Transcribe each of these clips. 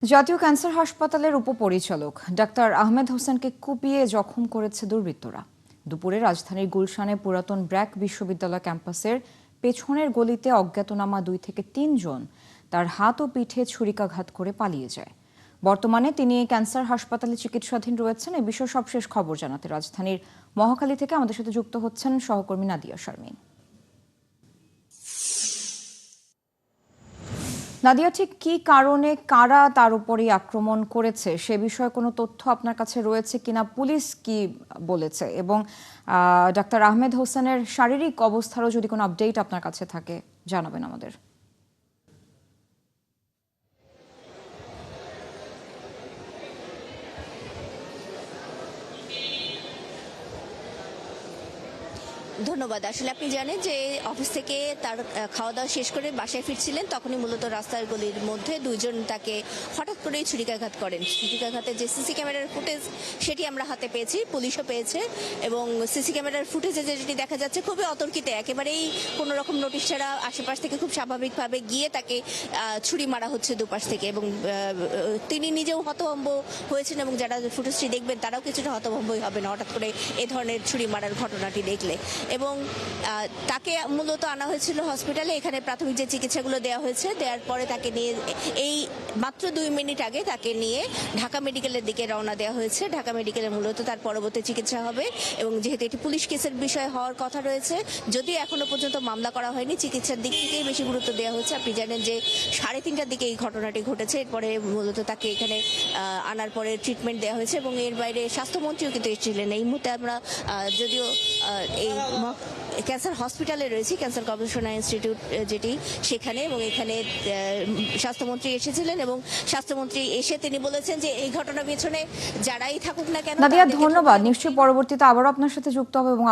জাতীয় ক্যান্সার হাসপাতালের উপপরিচালক ডাক্তার আহমেদ হোসেনকে কুপিয়ে জখম করেছে দুর্বৃত্তরা। দুপুরে রাজধানীর গুলশানে পুরাতন ব্র্যাক বিশ্ববিদ্যালয় ক্যাম্পাসের পেছনের গলিতে অজ্ঞাতনামা 2 থেকে 3 জন তার হাত ও পিঠে ছুরিকাঘাত করে পালিয়ে যায়। বর্তমানে তিনি ক্যান্সার হাসপাতালে চিকিৎসাধীন রয়েছেন। এই বিষয়ে সবশেষ খবর জানাতে রাজধানীর মহাখালী থেকে আমাদের সাথে যুক্ত হচ্ছেন সহকর্মী নাদিয়া শারমিন। নাদিয়া, ঠিক কি কারণে কারা তার উপরই আক্রমণ করেছে সে বিষয়ে কোনো তথ্য আপনার কাছে রয়েছে কিনা, পুলিশ কি বলেছে, এবং ডাক্তার আহমেদ হোসেনের শারীরিক অবস্থারও যদি কোনো আপডেট আপনার কাছে থাকে জানাবেন আমাদের। ধন্যবাদ। আসলে আপনি জানেন যে অফিস থেকে তার খাওয়া দাওয়া শেষ করে বাসায় ফিরছিলেন, তখনই মূলত রাস্তার গলির মধ্যে দুইজন তাকে হঠাৎ করেই ছুরিকাঘাত করেন। ছুরিকাঘাতের যে সিসি ক্যামেরার ফুটেজ সেটি আমরা হাতে পেয়েছি, পুলিশও পেয়েছে, এবং সিসি ক্যামেরার ফুটেজে যেটি দেখা যাচ্ছে খুবই অতর্কিতে, একেবারেই কোনো রকম নোটিশ ছাড়া আশেপাশ থেকে খুব স্বাভাবিকভাবে গিয়ে তাকে ছুরি মারা হচ্ছে দুপাশ থেকে, এবং তিনি নিজেও হতভম্ব হয়েছেন, এবং যারা ফুটেজটি দেখবেন তারাও কিছুটা হতভম্বই হবেন হঠাৎ করে এ ধরনের ছুরি মারার ঘটনাটি দেখলে। এবং তাকে মূলত আনা হয়েছিল হসপিটালে, এখানে প্রাথমিক যে চিকিৎসাগুলো দেওয়া হয়েছে, দেওয়ার পরে তাকে নিয়ে এই মাত্র 2 মিনিট আগে তাকে নিয়ে ঢাকা মেডিকেলের দিকে রওনা দেওয়া হয়েছে। ঢাকা মেডিকেলে মূলত তার পরবর্তী চিকিৎসা হবে, এবং যেহেতু এটি পুলিশ কেসের বিষয় হওয়ার কথা রয়েছে, যদিও এখনো পর্যন্ত মামলা করা হয়নি, চিকিৎসার দিক থেকেই বেশি গুরুত্ব দেওয়া হচ্ছে। আপনি জানেন যে 3:30টার দিকে এই ঘটনাটি ঘটেছে, এরপরে মূলত তাকে এখানে আনার পরে ট্রিটমেন্ট দেওয়া হয়েছে, এবং এর বাইরে স্বাস্থ্যমন্ত্রীও কিন্তু এসেছিলেন। এই মুহূর্তে আমরা যদিও এই ক্যান্সার হসপিটালে রয়েছি, ক্যান্সার গবেষণা ইনস্টিটিউট যেটি সেখানে, এবং এখানে স্বাস্থ্যমন্ত্রী এসেছিলেন, এবং স্বাস্থ্যমন্ত্রী এসে তিনি বলেছেন যে এই ঘটনার পেছনে যারাই থাকুক না কেন। নাদিয়া, ধন্যবাদ। নিশ্চয়ই পরবর্তীতে আবারও আপনার সাথে যুক্ত হবে এবং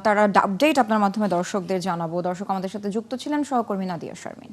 তারা আপডেট আপনার মাধ্যমে দর্শকদের জানাবো। দর্শক আমাদের সাথে যুক্ত ছিলেন সহকর্মী নাদিয়া শারমিন।